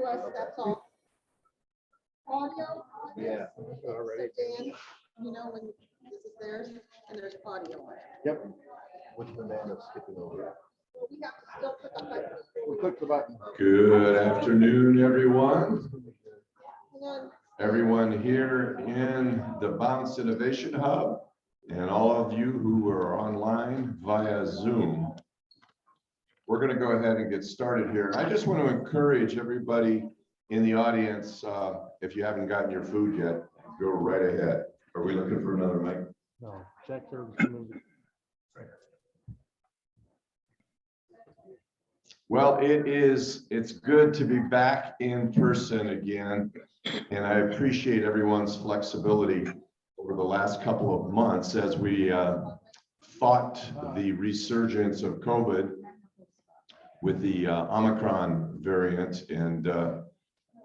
to us, that's all. Audio. Yeah. So Dan, you know when this is theirs and there's audio on it. Yep. What's the name of skipping over? Well, we have to still put the button. We click the button. Good afternoon, everyone. Hang on. Everyone here in the Bounce Innovation Hub and all of you who are online via Zoom. We're going to go ahead and get started here. I just want to encourage everybody in the audience, if you haven't gotten your food yet, go right ahead. Are we looking for another mic? No, check service. Well, it's good to be back in person again, and I appreciate everyone's flexibility over the last couple of months as we fought the resurgence of COVID with the Omicron variant, and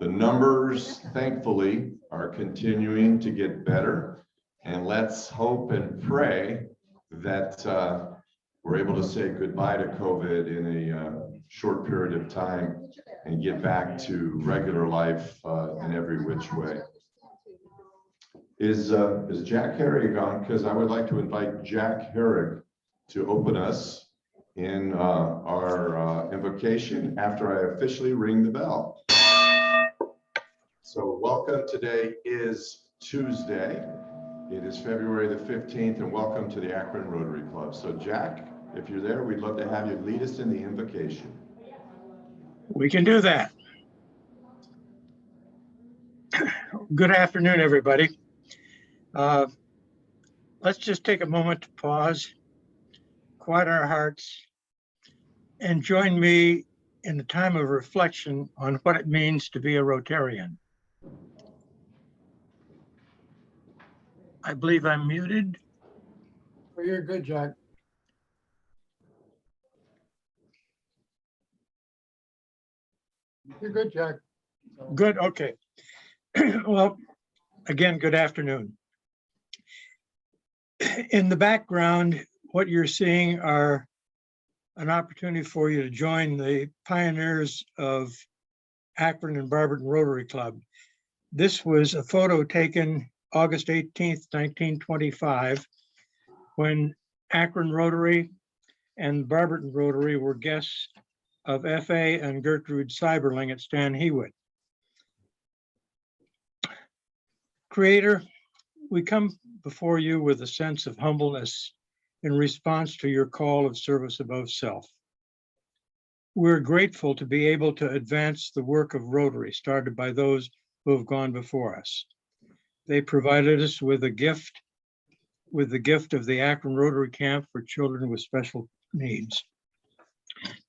the numbers, thankfully, are continuing to get better, and let's hope and pray that we're able to say goodbye to COVID in a short period of time and get back to regular life in every which way. Is Jack Herrig on? Because I would like to invite Jack Herrig to open us in our invocation after I officially ring the bell. So welcome. Today is Tuesday. It is February the 15th, and welcome to the Akron Rotary Club. So Jack, if you're there, we'd love to have you lead us in the invocation. We can do that. Good afternoon, everybody. Let's just take a moment to pause, quiet our hearts, and join me in a time of reflection on what it means to be a Rotarian. I believe I'm muted. Oh, you're good, Jack. You're good, Jack. Good, okay. Well, again, good afternoon. In the background, what you're seeing are an opportunity for you to join the pioneers of Akron and Barberton Rotary Club. This was a photo taken August 18th, 1925, when Akron Rotary and Barberton Rotary were guests of F.A. and Gertrude Seiberling at Stan Hewitt. Creator, we come before you with a sense of humbleness in response to your call of service above self. We're grateful to be able to advance the work of Rotary started by those who have gone before us. They provided us with the gift of the Akron Rotary Camp for children with special needs.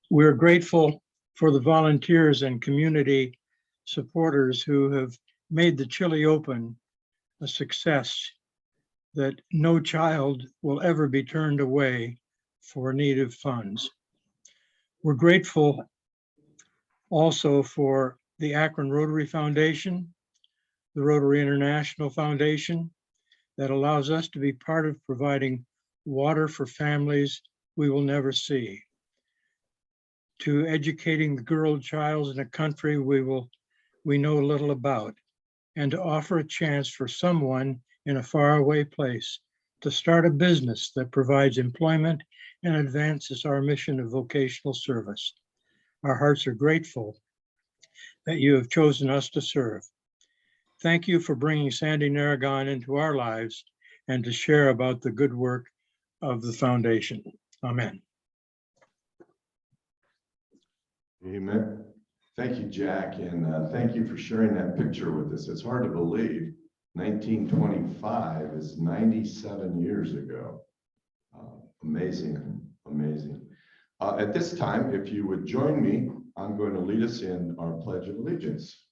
We're grateful for the volunteers and community supporters who have made the Chili Open a success that no child will ever be turned away for needed funds. We're grateful also for the Akron Rotary Foundation, the Rotary International Foundation, that allows us to be part of providing water for families we will never see, to educating the girl child in a country we know little about, and to offer a chance for someone in a faraway place to start a business that provides employment and advances our mission of vocational service. Our hearts are grateful that you have chosen us to serve. Thank you for bringing Sandy Naragon into our lives and to share about the good work of the foundation. Amen. Amen. Thank you, Jack, and thank you for sharing that picture with us. It's hard to believe 1925 is 97 years ago. Amazing, amazing. At this time, if you would join me, I'm going to lead us in our Pledge of Allegiance.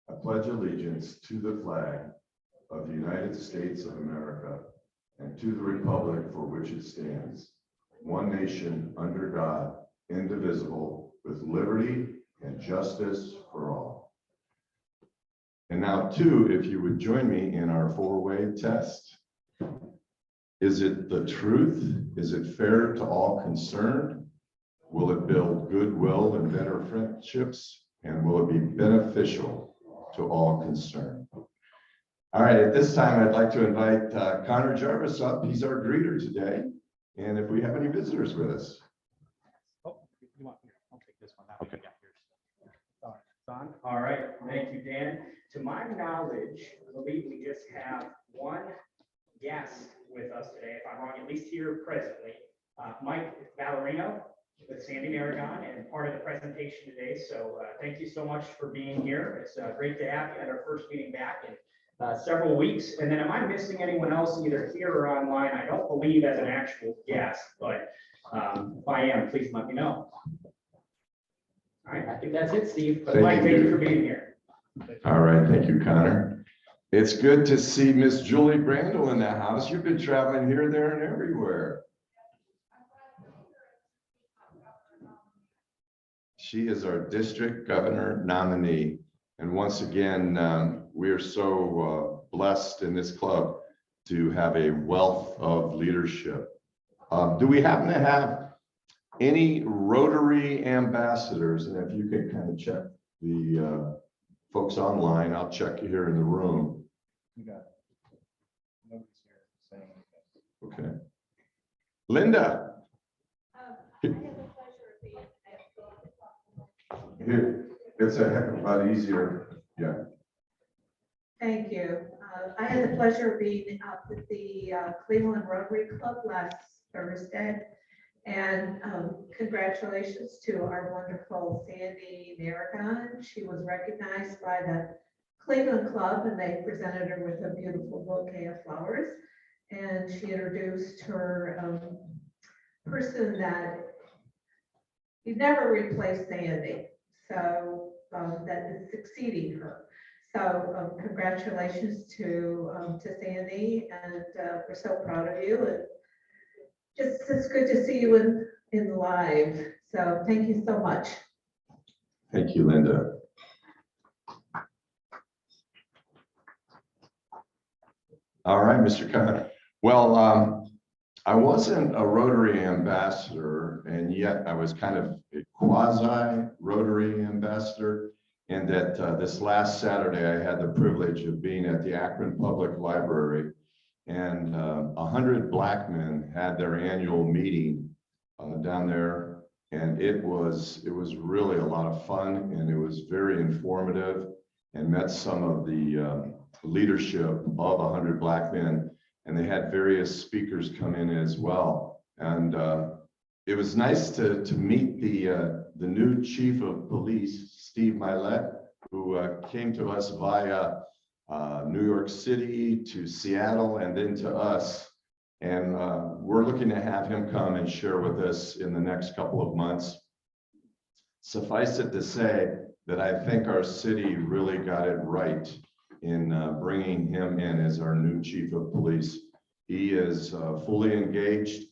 I pledge allegiance to the flag of the United States of America and to the republic for which it stands, one nation under God, indivisible, with liberty and justice for all. And now, too, if you would join me in our four-way test. Is it the truth? Is it fair to all concerned? Will it build goodwill and better friendships? And will it be beneficial to all concerned? All right, at this time, I'd like to invite Connor Jarvis up. He's our greeter today. And if we have any visitors with us. Oh, you want, I'll take this one. That Okay. way you got yours. Don? All right, thank you, Dan. To my knowledge, I believe we just have one guest with us today, if I'm wrong, at least here presently. Mike Valerino with Sandy Naragon and part of the presentation today. So thank you so much for being here. It's great to have you at our first meeting back in several weeks. And then am I missing anyone else either here or online? I don't believe as an actual guest, but if I am, please let me know. All right, I think that's it, Steve. But Mike, thank you for being here. All right, thank you, Connor. It's good to see Miss Julie Brandel in the house. You've been traveling here, there, and everywhere. She is our district governor nominee. And once again, we are so blessed in this club to have a wealth of leadership. Do we happen to have any Rotary ambassadors? And if you could kind of check the folks online, I'll check you here in the room. You got it. Nobody's here saying anything. Okay. Linda. I have the pleasure of being Here, it's a heck of a lot easier. Yeah. Thank you. I had the pleasure of being up at the Cleveland Rotary Club last Thursday. And congratulations to our wonderful Sandy Naragon. She was recognized by the Cleveland Club and they presented her with a beautiful bouquet of flowers. And she introduced her person that you'd never replace Sandy. So that is succeeding her. So congratulations to Sandy, and we're so proud of you. And it's good to see you in live. So thank you so much. Thank you, Linda. All right, Mr. Connor. Well, I wasn't a Rotary ambassador, and yet I was kind of a quasi-Rotary ambassador in that this last Saturday, I had the privilege of being at the Akron Public Library, and 100 Black men had their annual meeting down there, and it was really a lot of fun, and it was very informative, and met some of the leadership of 100 Black men. And they had various speakers come in as well. And it was nice to meet the new chief of police, Steve Milet, who came to us via New York City to Seattle and then to us. And we're looking to have him come and share with us in the next couple of months. Suffice it to say that I think our city really got it right in bringing him in as our new chief of police. He is fully engaged,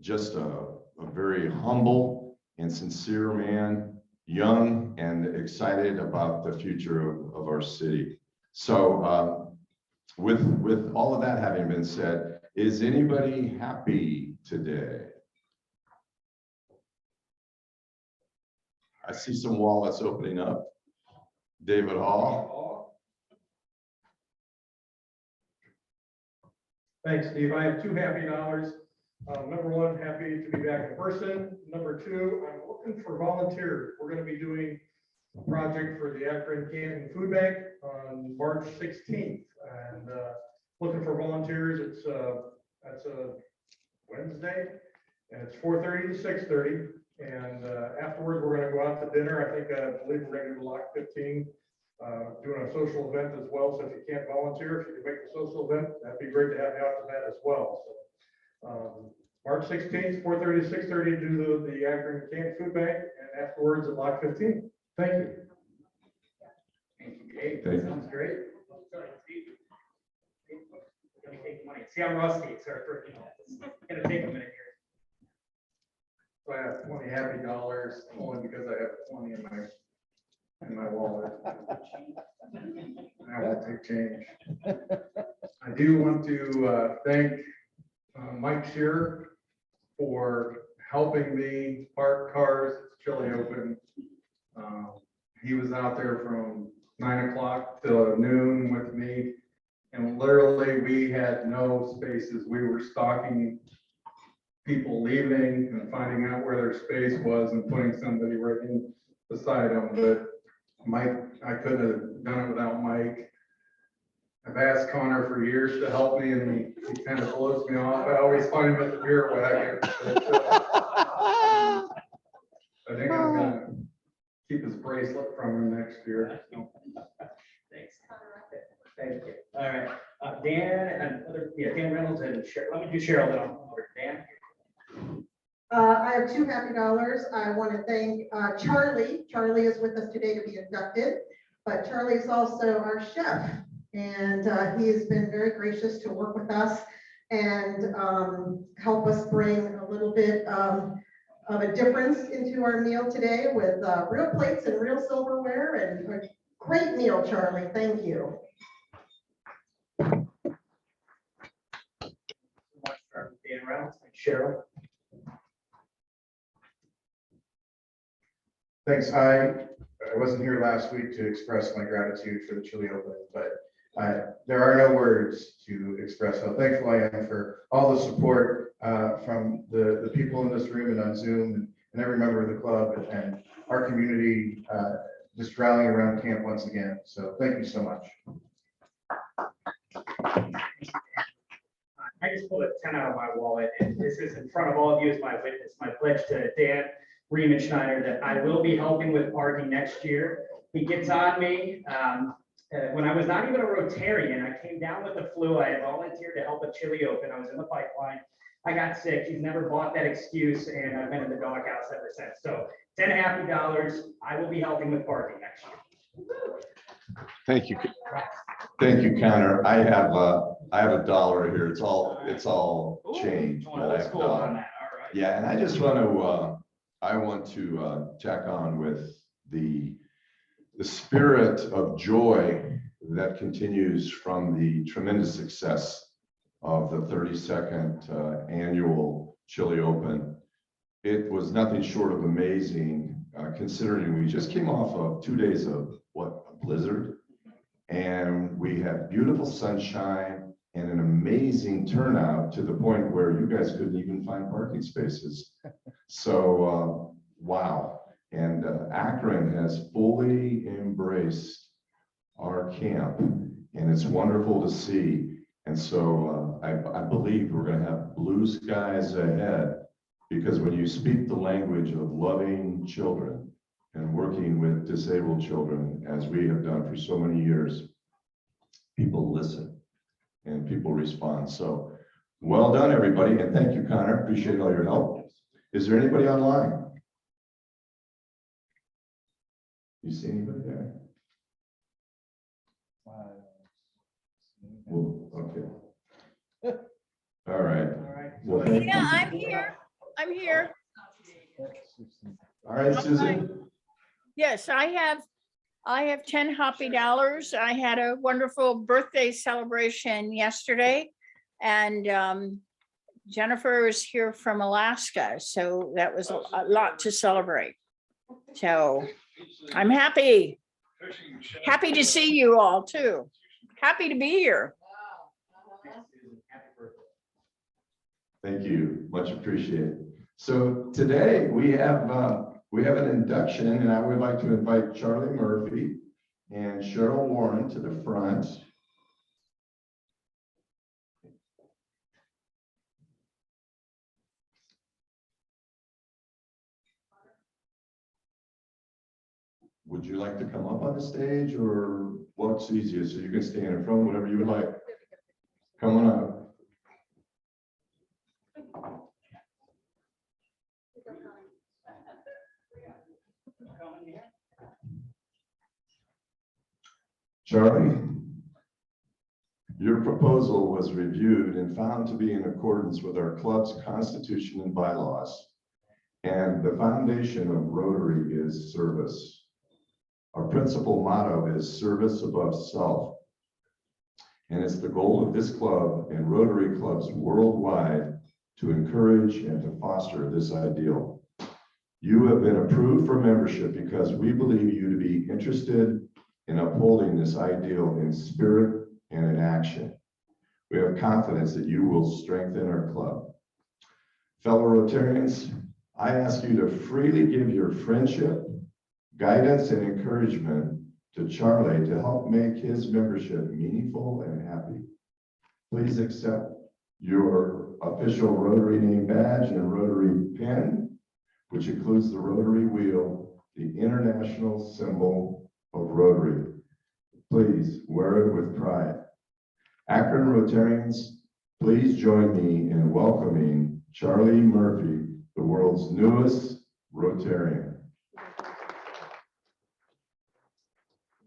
just a very humble and sincere man, young and excited about the future of our city. So with all of that having been said, is anybody happy today? I see some wallets opening up. David Hall. Thanks, Steve. I have two happy dollars. Number one, happy to be back in person. Number two, I'm looking for volunteers. We're going to be doing a project for the Akron Canton Food Bank on March 16th, and looking for volunteers. That's a Wednesday, and it's 4:30 to 6:30. And afterwards, we're going to go out to dinner. I believe we're going to do Block 15. Doing a social event as well. So if you can't volunteer, if you can make the social event, that'd be great to have you out to that as well. So March 16th, 4:30 to 6:30, do the Akron Canton Food Bank, and afterwards at Block 15. Thank you. Thank you, Dave. Thank you. Sounds great. Sorry, Steve. Let me take money. See, I'm rusty. Sorry for, it's gonna take a minute here. So I have 20 happy dollars only because I have 20 in my wallet. I won't take change. I do want to thank Mike Shearer for helping me park cars at Chili Open. He was out there from 9 o'clock till noon with me. And literally, we had no spaces. We were stalking people leaving and finding out where their space was and putting somebody right in beside them. But Mike, I couldn't have done it without Mike. I've asked Connor for years to help me, and he kind of blows me off. I always find him at the beer wagon. I think I'm gonna keep his bracelet from him next year. Thanks. Thank you. All right, Dan and Dan Reynolds and Cheryl. Let me do Cheryl then. Dan. I have $2 happy. I want to thank Charlie. Charlie is with us today to be inducted, but Charlie is also our chef. And he has been very gracious to work with us and help us bring a little bit of a difference into our meal today with real plates and real silverware, and a great meal, Charlie. Thank you. Dan Reynolds and Cheryl. Thanks. I wasn't here last week to express my gratitude for the Chili Open, but there are no words to express how thankful I am for all the support from the people in this room and on Zoom and every member of the club and our community just rallying around camp once again. So thank you so much. I just pulled a 10 out of my wallet, and this is in front of all of you as my witness, my pledge to Dan Riemenschneider that I will be helping with parking next year. He gets on me. When I was not even a Rotarian, I came down with the flu. I had volunteered to help at Chili Open. I was in the pipeline. I got sick. He's never bought that excuse, and I've been in the doghouse ever since. So $10 happy. I will be helping with parking next year. Thank you. Thank you, Connor. I have $1 here. It's all change. Going but I old have school $1. on that. All right. Yeah, and I just want to tack on with the spirit of joy that continues from the tremendous success of the 32nd annual Chili Open. It was nothing short of amazing, considering we just came off of 2 days of a blizzard, and we had beautiful sunshine and an amazing turnout to the point where you guys couldn't even find parking spaces. So, wow. And Akron has fully embraced our camp, and it's wonderful to see. And so I believe we're going to have blue skies ahead, because when you speak the language of loving children and working with disabled children, as we have done for so many years, people listen and people respond. So well done, everybody. And thank you, Connor. Appreciate all your help. Is there anybody online? You see anybody there? Well, okay. All right. Well, thank Yeah, you. I'm here. I'm here. All right, Susan. Yes, I have $10 happy. I had a wonderful birthday celebration yesterday, and Jennifer is here from Alaska, so that was a lot to celebrate. So I'm happy to see you all too. Happy to be here. Thank you, much appreciated. So today we have an induction, and I would like to invite Charlie Murphy and Cheryl Warren to the front. Would you like to come up on the stage, or what's easiest? So you can stand in front, whatever you would like. Come on up. Charlie, your proposal was reviewed and found to be in accordance with our club's constitution and bylaws. And the foundation of Rotary is service. Our principal motto is service above self. And it's the goal of this club and Rotary clubs worldwide to encourage and to foster this ideal. You have been approved for membership because we believe you to be interested in upholding this ideal in spirit and in action. We have confidence that you will strengthen our club. Fellow Rotarians, I ask you to freely give your friendship, guidance, and encouragement to Charlie to help make his membership meaningful and happy. Please accept your official Rotary name badge and Rotary pin, which includes the Rotary wheel, the international symbol of Rotary. Please wear it with pride. Akron Rotarians, please join me in welcoming Charlie Murphy, the world's newest Rotarian.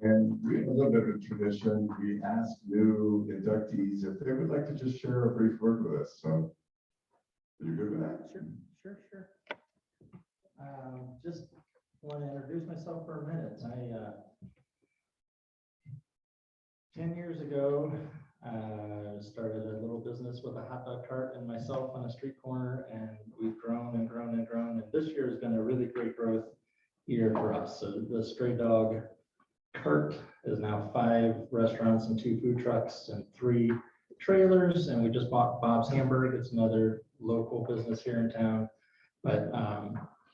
And we have a little bit of a tradition. We ask new inductees if they would like to just share a brief word with us. So, are you good with that? Sure. Just want to introduce myself for a minute. 10 years ago, started a little business with a hot dog cart and myself on a street corner, and we've grown and grown and grown. And this year has been a really great growth year for us. So the Stray Dog Cart is now 5 restaurants and 2 food trucks and 3 trailers. And we just bought Bob's Hamburg. It's another local business here in town. But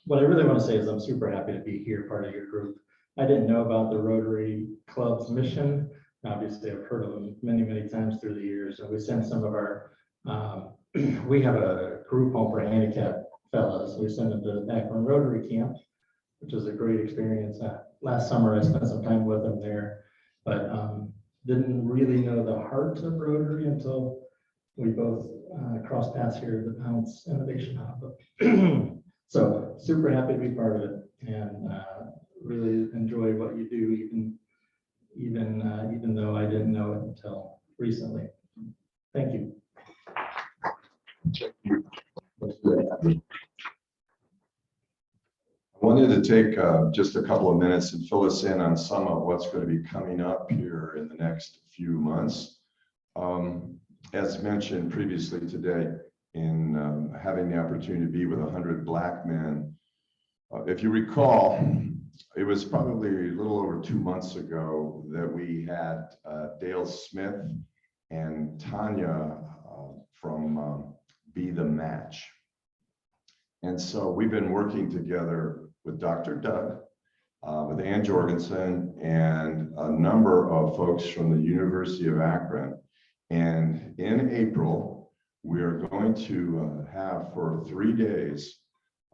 what I really want to say is I'm super happy to be here, part of your group. I didn't know about the Rotary Club's mission. Obviously, I've heard of them many, many times through the years. And we sent some of our, we have a group home for handicapped fellas. We sent them to Akron Rotary Camp, which was a great experience. Last summer, I spent some time with them there, but didn't really know the heart of Rotary until we both crossed paths here at the Pounce Innovation Hub. So super happy to be part of it, and really enjoy what you do, even though I didn't know it until recently. Thank you. I wanted to take just a couple of minutes and fill us in on some of what's going to be coming up here in the next few months. As mentioned previously today, in having the opportunity to be with 100 Black men. If you recall, it was probably a little over 2 months ago that we had Dale Smith and Tanya from Be the Match. And so we've been working together with Dr. Doug, with Ann Jorgensen, and a number of folks from the University of Akron. And in April, we are going to have for 3 days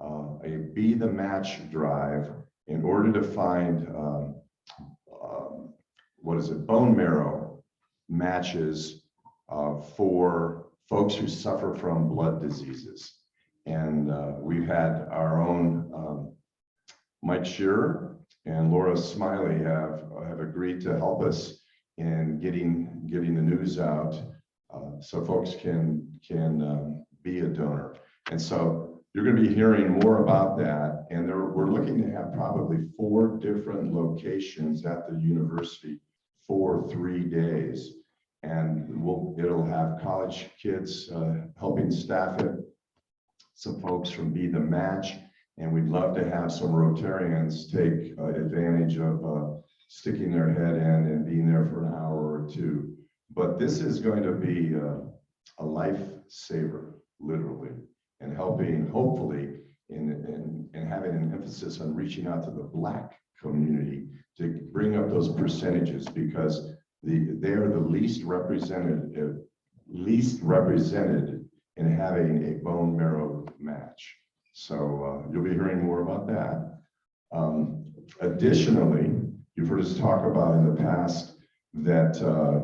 a Be the Match drive in order to find, bone marrow matches for folks who suffer from blood diseases. And we've had our own Mike Shearer and Laura Smiley have agreed to help us in getting the news out so folks can be a donor. And so you're going to be hearing more about that. And we're looking to have probably 4 different locations at the university for 3 days. And it'll have college kids helping staff it, some folks from Be the Match, and we'd love to have some Rotarians take advantage of sticking their head in and being there for an hour or 2. But this is going to be a lifesaver, literally, and helping, hopefully, in having an emphasis on reaching out to the Black community to bring up those percentages, because they are the least represented in having a bone marrow match. So you'll be hearing more about that. Additionally, you've heard us talk about in the past that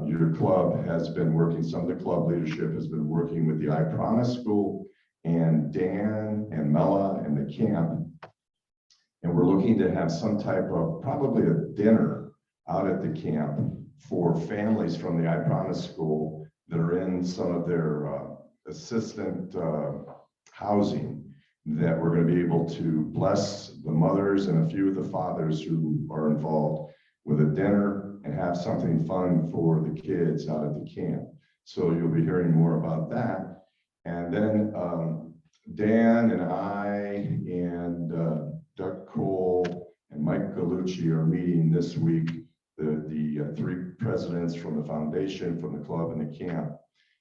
your club has been working, some of the club leadership has been working with the I Promise School and Dan and Mella and the camp. And we're looking to have some type of, probably a dinner out at the camp for families from the I Promise School that are in some of their assistant housing, that we're going to be able to bless the mothers and a few of the fathers who are involved with a dinner and have something fun for the kids out at the camp. So you'll be hearing more about that. And then Dan and I and Doug Cole and Mike Galucci are meeting this week, the three presidents from the foundation, from the club and the camp.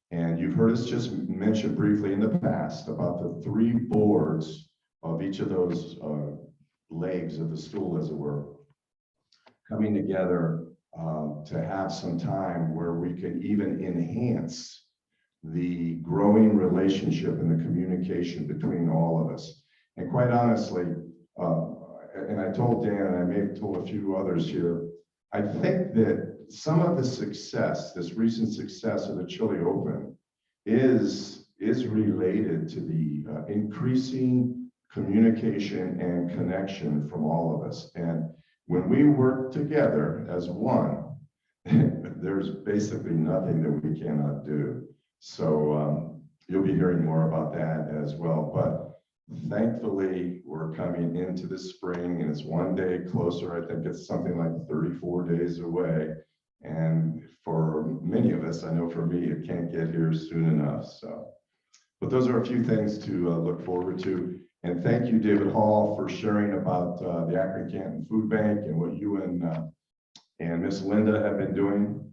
And you've heard us just mention briefly in the past about the three boards of each of those legs of the stool, as it were, coming together to have some time where we can even enhance the growing relationship and the communication between all of us. And quite honestly, and I told Dan, and I may have told a few others here, I think that some of the success, this recent success of the Chile Open is related to the increasing communication and connection from all of us. And when we work together as one, there's basically nothing that we cannot do. So you'll be hearing more about that as well. But thankfully, we're coming into the spring and it's one day closer. I think it's something like 34 days away. And for many of us, I know for me, it can't get here soon enough. So, but those are a few things to look forward to. And thank you, David Hall, for sharing about the Akron Canton Food Bank and what you and Miss Linda have been doing.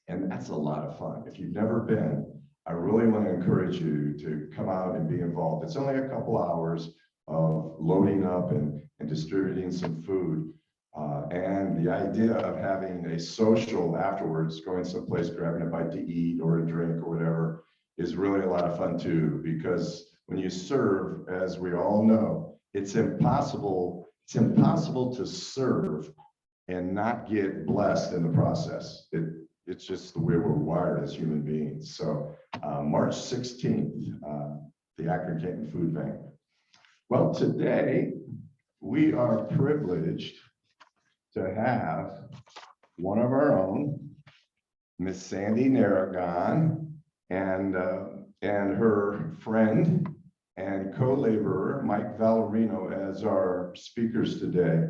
And that's a lot of fun. If you've never been, I really want to encourage you to come out and be involved. It's only a couple hours of loading up and distributing some food. And the idea of having a social afterwards, going someplace, grabbing a bite to eat or a drink or whatever, is really a lot of fun too, because when you serve, as we all know, it's impossible to serve and not get blessed in the process. It's just the way we're wired as human beings. So March 16th, the Akron Canton Food Bank. Well, today we are privileged to have one of our own, Miss Sandy Naragon, and her friend and co-laborer, Mike Valerino, as our speakers today.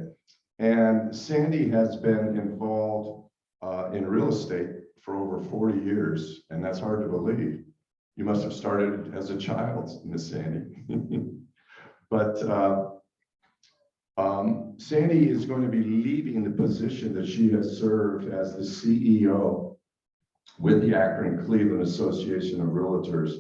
And Sandy has been involved in real estate for over 40 years, and that's hard to believe. You must have started as a child, Miss Sandy. But Sandy is going to be leaving the position that she has served as the CEO with the Akron Cleveland Association of Realtors.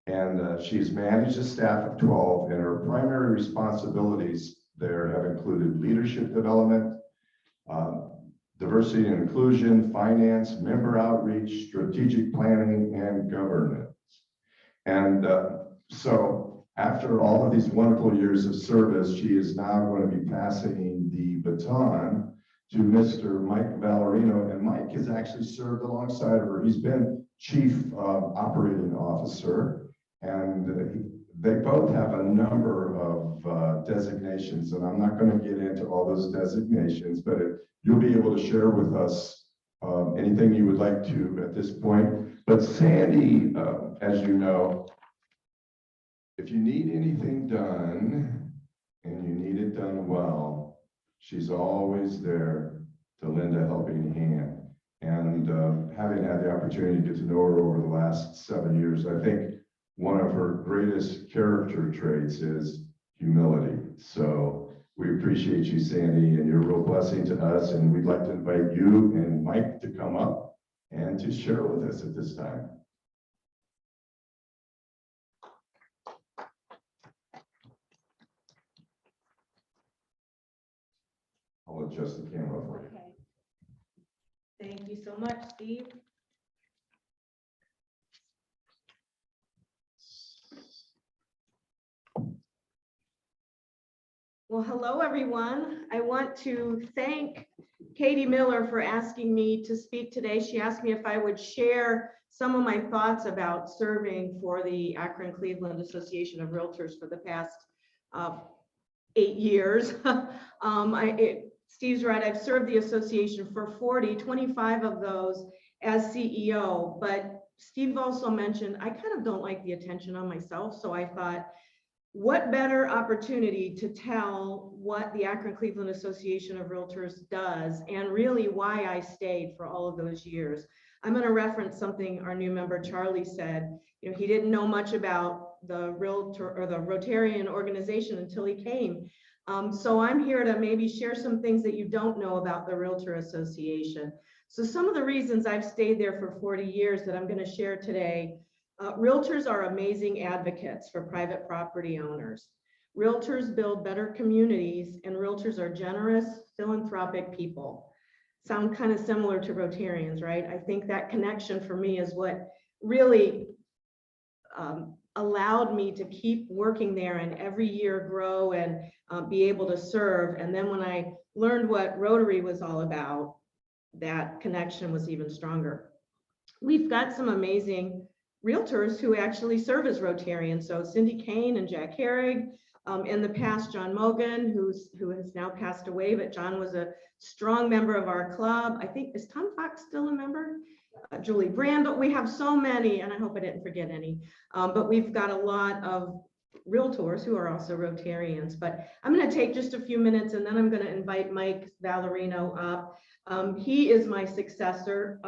And she's managed a staff of 12, and her primary responsibilities there have included leadership development, diversity and inclusion, finance, member outreach, strategic planning, and governance. And so after all of these wonderful years of service, she is now going to be passing the baton to Mr. Mike Valerino. And Mike has actually served alongside of her. He's been Chief Operating Officer, and they both have a number of designations, and I'm not going to get into all those designations, but you'll be able to share with us anything you would like to at this point. But Sandy, as you know, if you need anything done and you need it done well, she's always there to lend a helping hand. And having had the opportunity to get to know her over the last 7 years, I think one of her greatest character traits is humility. So we appreciate you, Sandy, and you're a real blessing to us. And we'd like to invite you and Mike to come up and to share with us at this time. I'll adjust the camera for you. Okay. Thank you so much, Steve. Well, hello, everyone. I want to thank Katie Miller for asking me to speak today. She asked me if I would share some of my thoughts about serving for the Akron Cleveland Association of Realtors for the past 8 years. Steve's right, I've served the association for 25 of those as CEO, but Steve also mentioned I kind of don't like the attention on myself, so I thought, what better opportunity to tell what the Akron Cleveland Association of Realtors does and really why I stayed for all of those years. I'm going to reference something our new member Charlie said. You know, he didn't know much about the Realtor or the Rotarian organization until he came. So I'm here to maybe share some things that you don't know about the Realtor Association. So some of the reasons I've stayed there for 40 years that I'm going to share today. Realtors are amazing advocates for private property owners. Realtors build better communities, and realtors are generous, philanthropic people. Sound kind of similar to Rotarians, right? I think that connection for me is what really allowed me to keep working there and every year grow and be able to serve. And then when I learned what Rotary was all about, that connection was even stronger. We've got some amazing realtors who actually serve as Rotarians. So Cindy Kane and Jack Herrig, in the past, John Mogan, who has now passed away, but John was a strong member of our club. I think, is Tom Fox still a member? Julie Brandel, we have so many, and I hope I didn't forget any, but we've got a lot of realtors who are also Rotarians. But I'm going to take just a few minutes and then I'm going to invite Mike Valerino up. He is my successor.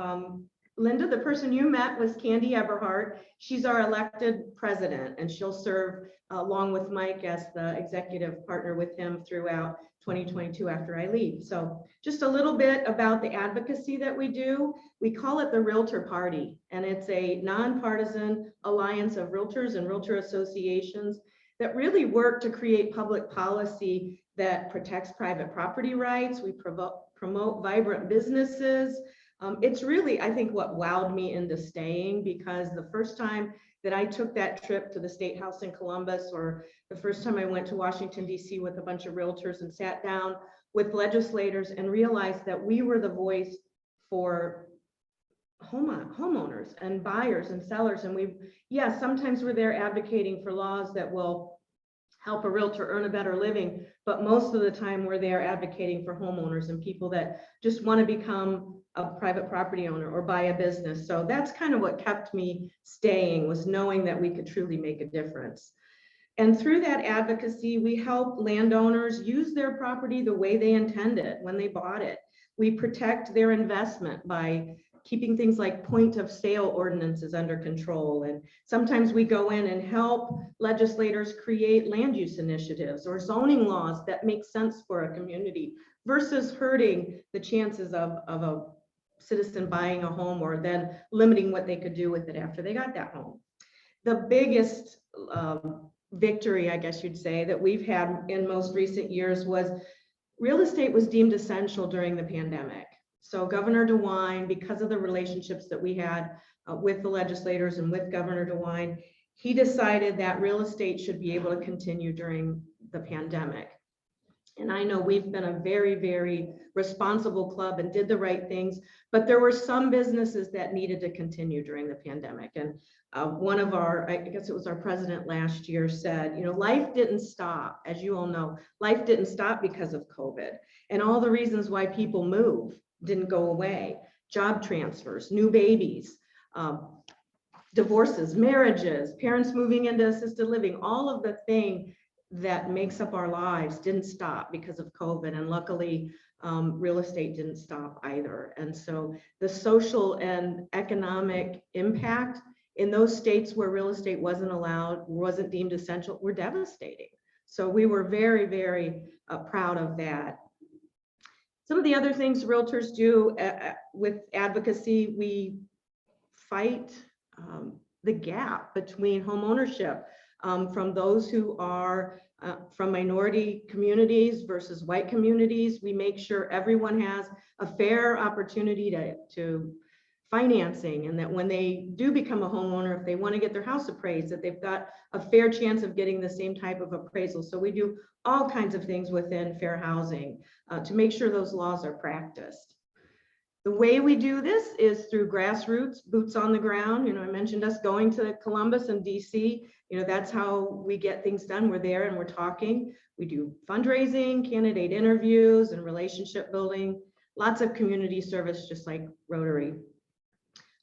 Linda, the person you met was Candy Eberhardt. She's our elected president, and she'll serve along with Mike as the executive partner with him throughout 2022 after I leave. So just a little bit about the advocacy that we do. We call it the Realtor Party, and it's a nonpartisan alliance of realtors and realtor associations that really work to create public policy that protects private property rights. We promote vibrant businesses. It's really, I think, what wowed me into staying, because the first time that I took that trip to the State House in Columbus, or the first time I went to Washington, D.C. with a bunch of realtors and sat down with legislators and realized that we were the voice for homeowners and buyers and sellers. And sometimes we're there advocating for laws that will help a realtor earn a better living, but most of the time we're there advocating for homeowners and people that just want to become a private property owner or buy a business. So that's kind of what kept me staying, was knowing that we could truly make a difference. And through that advocacy, we help landowners use their property the way they intended when they bought it. We protect their investment by keeping things like point of sale ordinances under control. And sometimes we go in and help legislators create land use initiatives or zoning laws that make sense for a community versus hurting the chances of a citizen buying a home or then limiting what they could do with it after they got that home. The biggest victory, I guess you'd say, that we've had in most recent years was real estate was deemed essential during the pandemic. So Governor DeWine, because of the relationships that we had with the legislators and with Governor DeWine, he decided that real estate should be able to continue during the pandemic. And I know we've been a very, very responsible club and did the right things, but there were some businesses that needed to continue during the pandemic. And one of our, I guess it was our president last year, said, you know, life didn't stop. As you all know, life didn't stop because of COVID. And all the reasons why people move didn't go away. Job transfers, new babies, divorces, marriages, parents moving into assisted living, all of the thing that makes up our lives didn't stop because of COVID. And luckily, real estate didn't stop either. And so the social and economic impact in those states where real estate wasn't allowed, wasn't deemed essential, were devastating. So we were very, very proud of that. Some of the other things realtors do with advocacy, we fight the gap between home ownership from those who are from minority communities versus white communities. We make sure everyone has a fair opportunity to financing, and that when they do become a homeowner, if they want to get their house appraised, that they've got a fair chance of getting the same type of appraisal. So we do all kinds of things within fair housing to make sure those laws are practiced. The way we do this is through grassroots, boots on the ground. You know, I mentioned us going to Columbus and DC. You know, that's how we get things done. We're there and we're talking. We do fundraising, candidate interviews, and relationship building. Lots of community service, just like Rotary.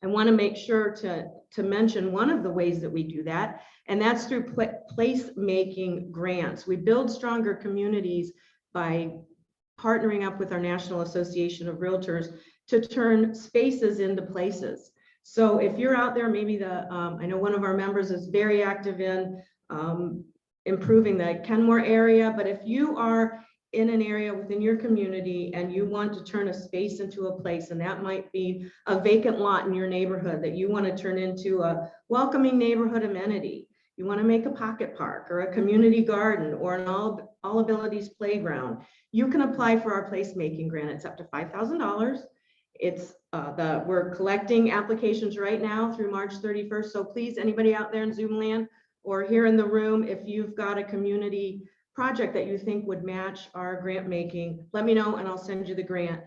I want to make sure to mention one of the ways that we do that, and that's through placemaking grants. We build stronger communities by partnering up with our National Association of Realtors to turn spaces into places. So if you're out there, maybe I know one of our members is very active in improving the Kenmore area, but if you are in an area within your community and you want to turn a space into a place, and that might be a vacant lot in your neighborhood that you want to turn into a welcoming neighborhood amenity, you want to make a pocket park or a community garden or an all abilities playground, you can apply for our placemaking grant. It's up to $5,000. It's we're collecting applications right now through March 31st. So please, anybody out there in Zoom land or here in the room, if you've got a community project that you think would match our grant making, let me know and I'll send you the grant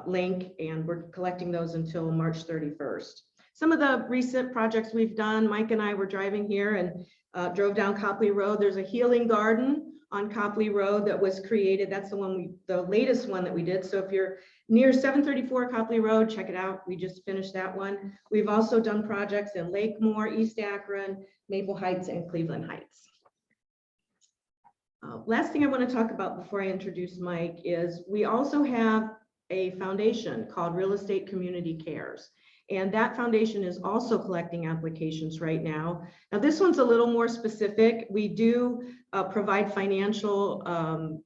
link, and we're collecting those until March 31st. Some of the recent projects we've done, Mike and I were driving here and drove down Copley Road. There's a healing garden on Copley Road that was created. That's the latest one that we did. So if you're near 734 Copley Road, check it out. We just finished that one. We've also done projects in Lakemore, East Akron, Maple Heights, and Cleveland Heights. Last thing I want to talk about before I introduce Mike is we also have a foundation called Real Estate Community Cares. And that foundation is also collecting applications right now. Now, this one's a little more specific. We do provide financial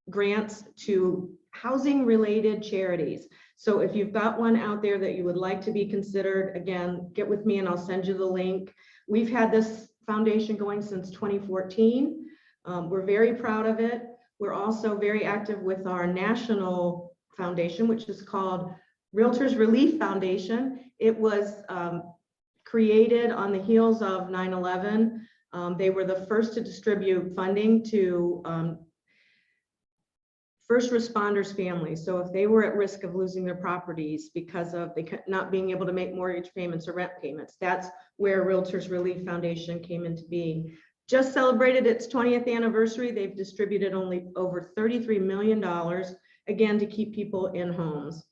grants to housing related charities. So if you've got one out there that you would like to be considered, again, get with me and I'll send you the link. We've had this foundation going since 2014. We're very proud of it. We're also very active with our national foundation, which is called Realtors Relief Foundation. It was created on the heels of 9/11. They were the first to distribute funding to first responders' families. So if they were at risk of losing their properties because of not being able to make mortgage payments or rent payments, that's where Realtors Relief Foundation came into being. Just celebrated its 20th anniversary. They've distributed only over $33 million, again, to keep people in homes.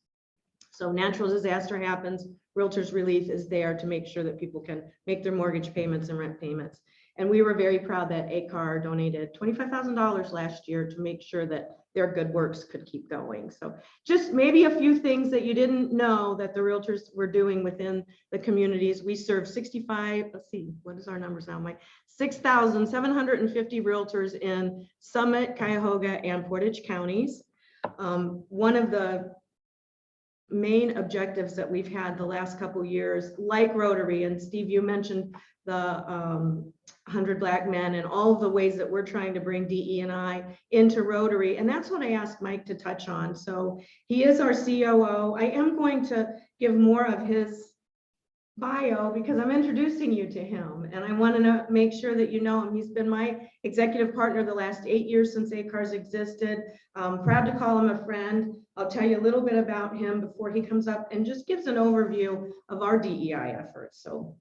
So natural disaster happens, Realtors Relief is there to make sure that people can make their mortgage payments and rent payments. And we were very proud that ACAR donated $25,000 last year to make sure that their good works could keep going. So just maybe a few things that you didn't know that the realtors were doing within the communities. We serve 65, let's see, what is our numbers now, Mike? 6,750 realtors in Summit, Cuyahoga, and Portage counties. One of the main objectives that we've had the last couple years, like Rotary, and Steve, you mentioned the 100 Black Men and all of the ways that we're trying to bring DE&I into Rotary. And that's what I asked Mike to touch on. So he is our COO. I am going to give more of his bio because I'm introducing you to him. And I want to make sure that you know him. He's been my executive partner the last 8 years since ACAR's existed. Proud to call him a friend. I'll tell you a little bit about him before he comes up and just gives an overview of our DEI efforts. So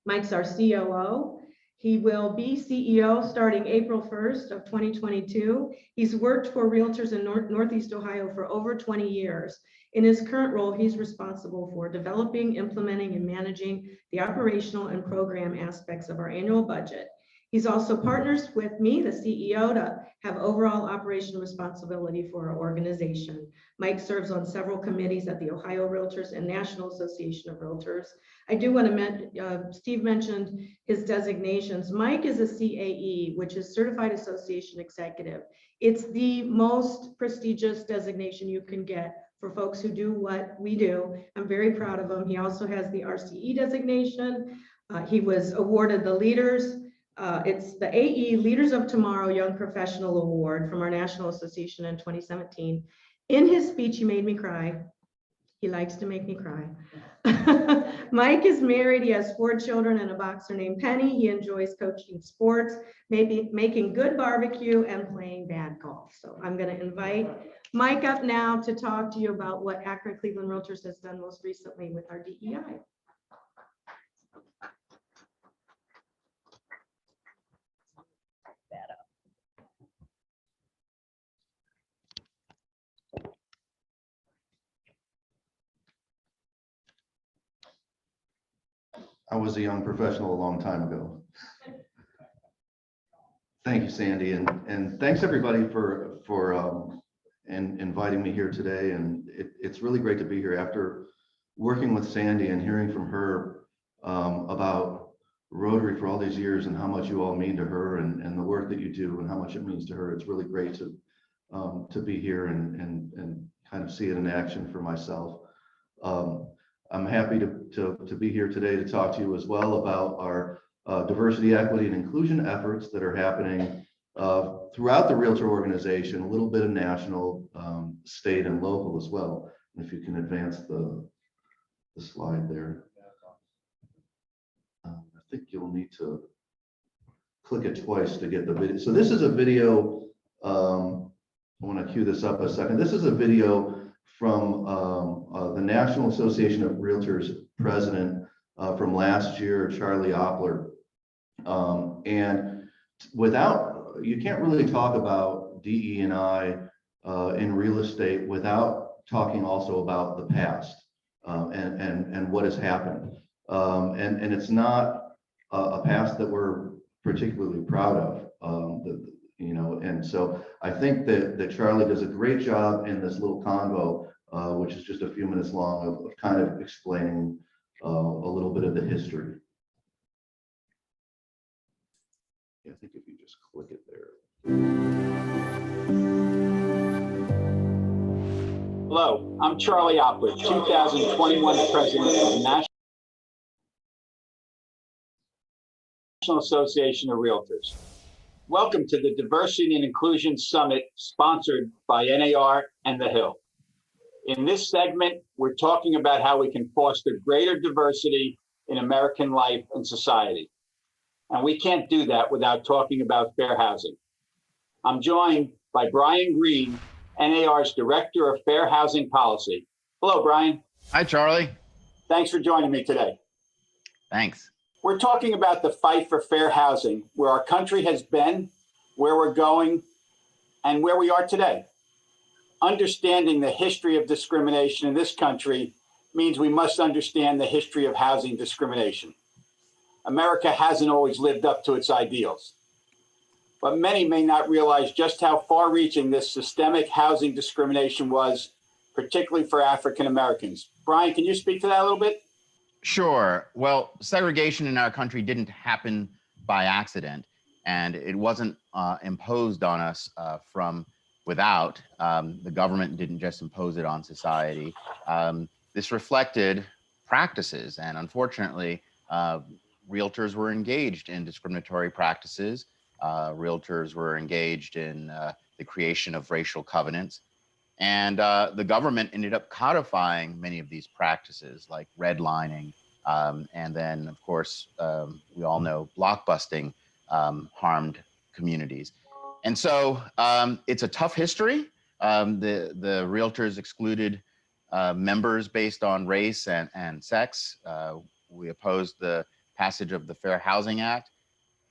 Mike's our COO. He will be CEO starting April 1st of 2022. He's worked for realtors in Northeast Ohio for over 20 years. In his current role, he's responsible for developing, implementing, and managing the operational and program aspects of our annual budget. He's also partners with me, the CEO, to have overall operational responsibility for our organization. Mike serves on several committees at the Ohio Realtors and National Association of Realtors. I do want to mention, Steve mentioned his designations. Mike is a CAE, which is Certified Association Executive. It's the most prestigious designation you can get for folks who do what we do. I'm very proud of him. He also has the RCE designation. He was awarded the Leaders. It's the AE Leaders of Tomorrow Young Professional Award from our National Association in 2017. In his speech, he made me cry. He likes to make me cry. Mike is married. He has 4 children and a boxer named Penny. He enjoys coaching sports, maybe making good barbecue, and playing bad golf. So I'm going to invite Mike up now to talk to you about what Akron Cleveland Realtors has done most recently with our DEI. I was a young professional a long time ago. Thank you, Sandy, and thanks everybody for and inviting me here today. And it's really great to be here after working with Sandy and hearing from her about Rotary for all these years and how much you all mean to her and the work that you do and how much it means to her. It's really great to be here and kind of see it in action for myself. I'm happy to be here today to talk to you as well about our diversity, equity, and inclusion efforts that are happening throughout the Realtor organization, a little bit of national, state, and local as well. And if you can advance the slide there. I think you'll need to click it twice to get the video. So this is a video. I want to cue this up a second. This is a video from the National Association of Realtors president from last year, Charlie Oppler. And you can't really talk about DE&I in real estate without talking also about the past and what has happened. And it's not a past that we're particularly proud of, and so I think that Charlie does a great job in this little convo, which is just a few minutes long, of kind of explaining a little bit of the history. I think if you just click it there. Hello, I'm Charlie Oppler, 2021 president of the National Association of Realtors. Welcome to the Diversity and Inclusion Summit sponsored by NAR and The Hill. In this segment, we're talking about how we can foster greater diversity in American life and society. And we can't do that without talking about fair housing. I'm joined by Brian Green, NAR's Director of Fair Housing Policy. Hello, Brian. Hi, Charlie. Thanks for joining me today. Thanks. We're talking about the fight for fair housing, where our country has been, where we're going, and where we are today. Understanding the history of discrimination in this country means we must understand the history of housing discrimination. America hasn't always lived up to its ideals, but many may not realize just how far-reaching this systemic housing discrimination was, particularly for African Americans. Brian, can you speak to that a little bit? Sure. Well, segregation in our country didn't happen by accident, and it wasn't imposed on us from without. The government didn't just impose it on society. This reflected practices, and unfortunately, realtors were engaged in discriminatory practices. Realtors were engaged in the creation of racial covenants. And the government ended up codifying many of these practices like redlining. And then, of course, we all know blockbusting harmed communities. And so it's a tough history. The realtors excluded members based on race and sex. We opposed the passage of the Fair Housing Act,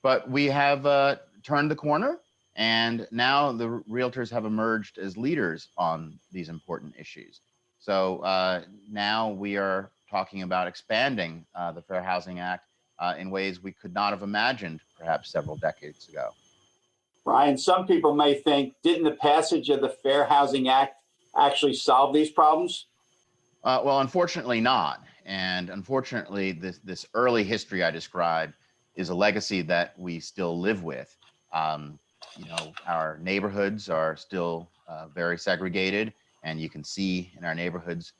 but we have turned the corner, and now the realtors have emerged as leaders on these important issues. So now we are talking about expanding the Fair Housing Act in ways we could not have imagined perhaps several decades ago. Brian, some people may think, didn't the passage of the Fair Housing Act actually solve these problems? Well, unfortunately not. And unfortunately, this early history I described is a legacy that we still live with. Our neighborhoods are still very segregated, and you can see in our neighborhoods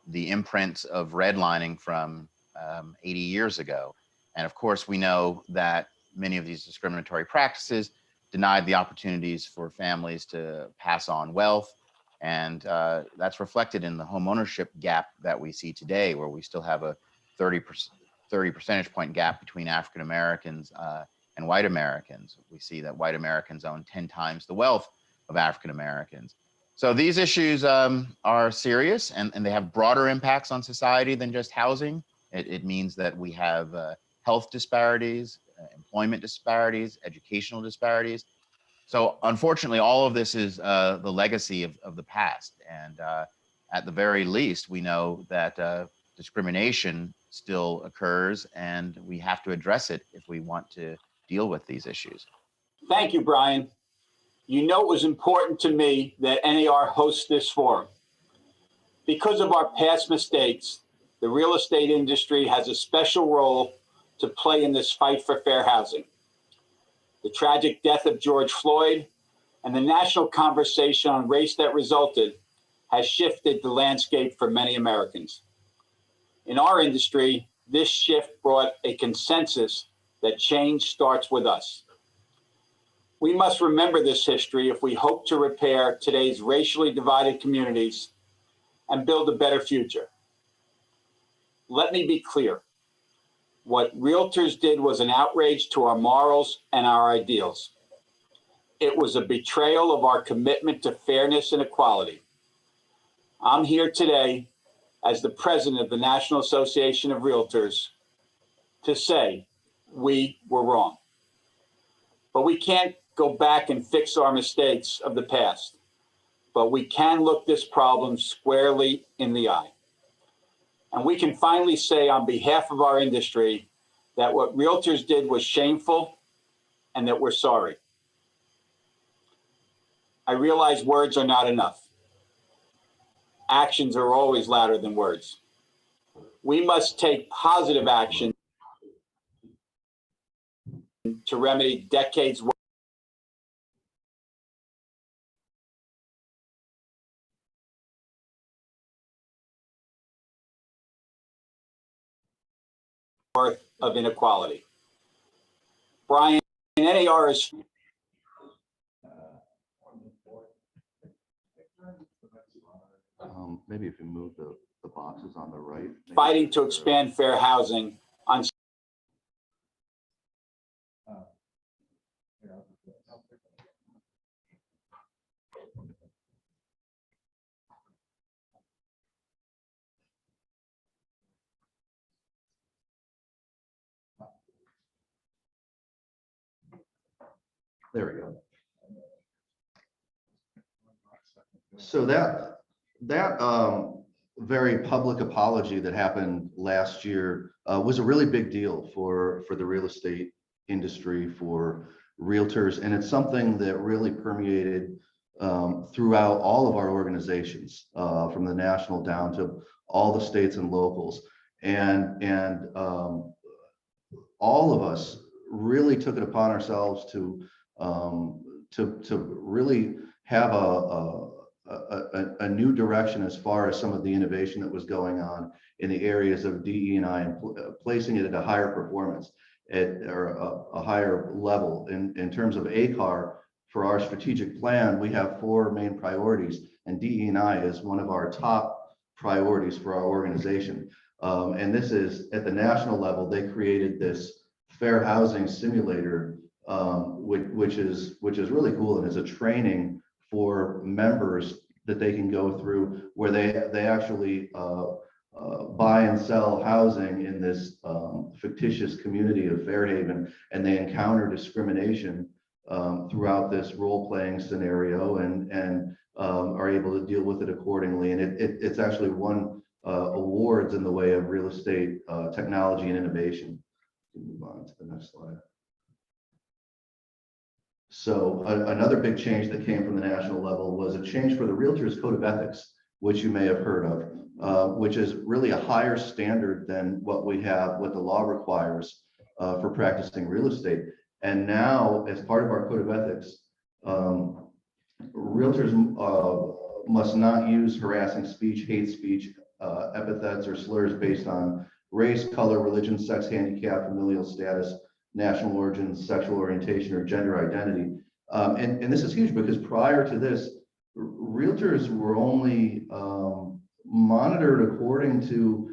the imprints of redlining from 80 years ago. And of course, we know that many of these discriminatory practices denied the opportunities for families to pass on wealth. And that's reflected in the home ownership gap that we see today, where we still have a 30 percentage point gap between African Americans and white Americans. We see that white Americans own 10 times the wealth of African Americans. So these issues are serious, and they have broader impacts on society than just housing. It means that we have health disparities, employment disparities, educational disparities. So unfortunately, all of this is the legacy of the past. And at the very least, we know that discrimination still occurs, and we have to address it if we want to deal with these issues. Thank you, Brian. You know it was important to me that NAR hosts this forum. Because of our past mistakes, the real estate industry has a special role to play in this fight for fair housing. The tragic death of George Floyd and the national conversation on race that resulted has shifted the landscape for many Americans. In our industry, this shift brought a consensus that change starts with us. We must remember this history if we hope to repair today's racially divided communities and build a better future. Let me be clear. What realtors did was an outrage to our morals and our ideals. It was a betrayal of our commitment to fairness and equality. I'm here today as the president of the National Association of Realtors to say we were wrong. But we can't go back and fix our mistakes of the past. But we can look this problem squarely in the eye. And we can finally say on behalf of our industry that what realtors did was shameful and that we're sorry. I realize words are not enough. Actions are always louder than words. We must take positive action to remedy decades worth of inequality. Brian, NAR is maybe if you move the boxes on the right. fighting to expand fair housing on There we go. So that very public apology that happened last year was a really big deal for the real estate industry, for realtors, and it's something that really permeated throughout all of our organizations, from the national down to all the states and locals, and all of us really took it upon ourselves to really have a new direction as far as some of the innovation that was going on in the areas of DE&I and placing it at a higher performance or a higher level. In terms of ACAR, for our strategic plan, we have 4 main priorities, and DE&I is one of our top priorities for our organization. And this is at the national level. They created this fair housing simulator, which is really cool, and it's a training for members that they can go through where they actually buy and sell housing in this fictitious community of Fairhaven, and they encounter discrimination throughout this role-playing scenario and are able to deal with it accordingly. And it's actually won awards in the way of real estate technology and innovation. Move on to the next slide. So another big change that came from the national level was a change for the Realtors Code of Ethics, which you may have heard of, which is really a higher standard than what the law requires for practicing real estate. And now, as part of our Code of Ethics, realtors must not use harassing speech, hate speech, epithets, or slurs based on race, color, religion, sex, handicap, familial status, national origin, sexual orientation, or gender identity. And this is huge because prior to this, realtors were only monitored according to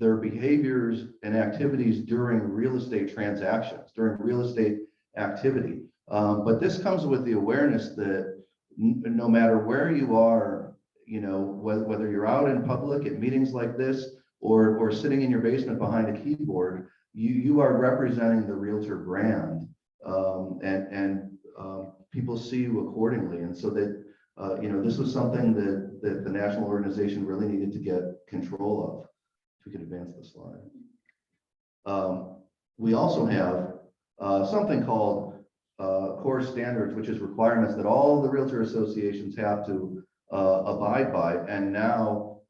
their behaviors and activities during real estate transactions, during real estate activity. But this comes with the awareness that no matter where you are, whether you're out in public at meetings like this or sitting in your basement behind a keyboard, you are representing the realtor brand, and people see you accordingly. And so that, this was something that the national organization really needed to get control of. If we could advance the slide. We also have something called core standards, which is requirements that all the realtor associations have to abide by. And now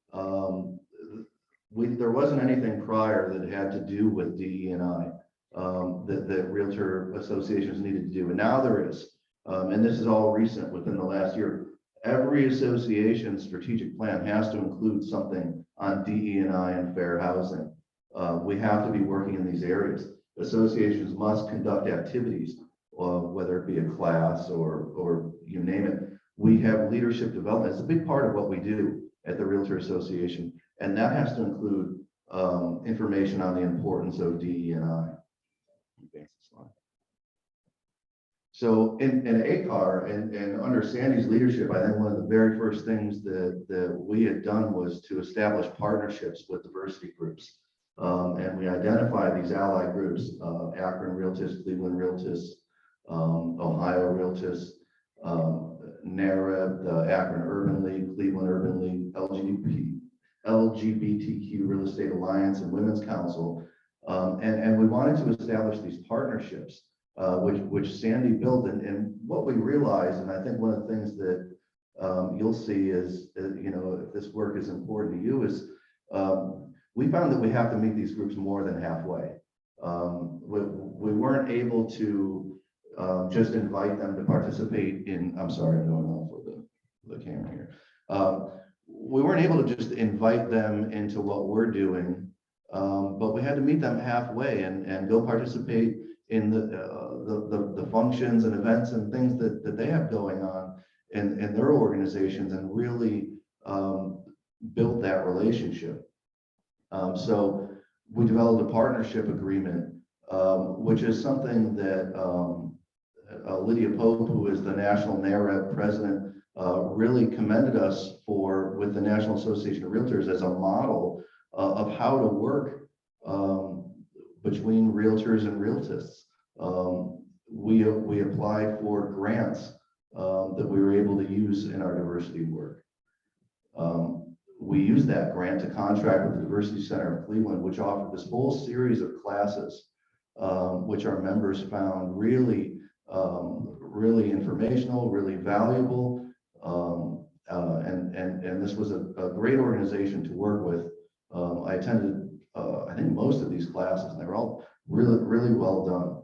there wasn't anything prior that had to do with DE&I that realtor associations needed to do. And now there is. And this is all recent within the last year. Every association's strategic plan has to include something on DE&I and fair housing. We have to be working in these areas. Associations must conduct activities, whether it be a class or you name it. We have leadership development. It's a big part of what we do at the Realtor Association, and that has to include information on the importance of DE&I. So in ACAR and under Sandy's leadership, I think one of the very first things that we had done was to establish partnerships with diversity groups. And we identified these allied groups, Akron Realtors, Cleveland Realtors, Ohio Realtors, NAREB, the Akron Urban League, Cleveland Urban League, LGBTQ Real Estate Alliance, and Women's Council. And we wanted to establish these partnerships, which Sandy built. And what we realized, and I think one of the things that you'll see is, if this work is important to you, is we found that we have to meet these groups more than halfway. We weren't able to just invite them to participate in, I'm sorry, I'm going off with the camera here. We weren't able to just invite them into what we're doing, but we had to meet them halfway and go participate in the functions and events and things that they have going on in their organizations, and really build that relationship. So we developed a partnership agreement, which is something that Lydia Pope, who is the National NAREB president, really commended us for with the National Association of Realtors as a model of how to work between realtors and realtists. We applied for grants that we were able to use in our diversity work. We used that grant to contract with the Diversity Center of Cleveland, which offered this whole series of classes, which our members found really informational, really valuable. And this was a great organization to work with. I attended, I think, most of these classes, and they were all really well done.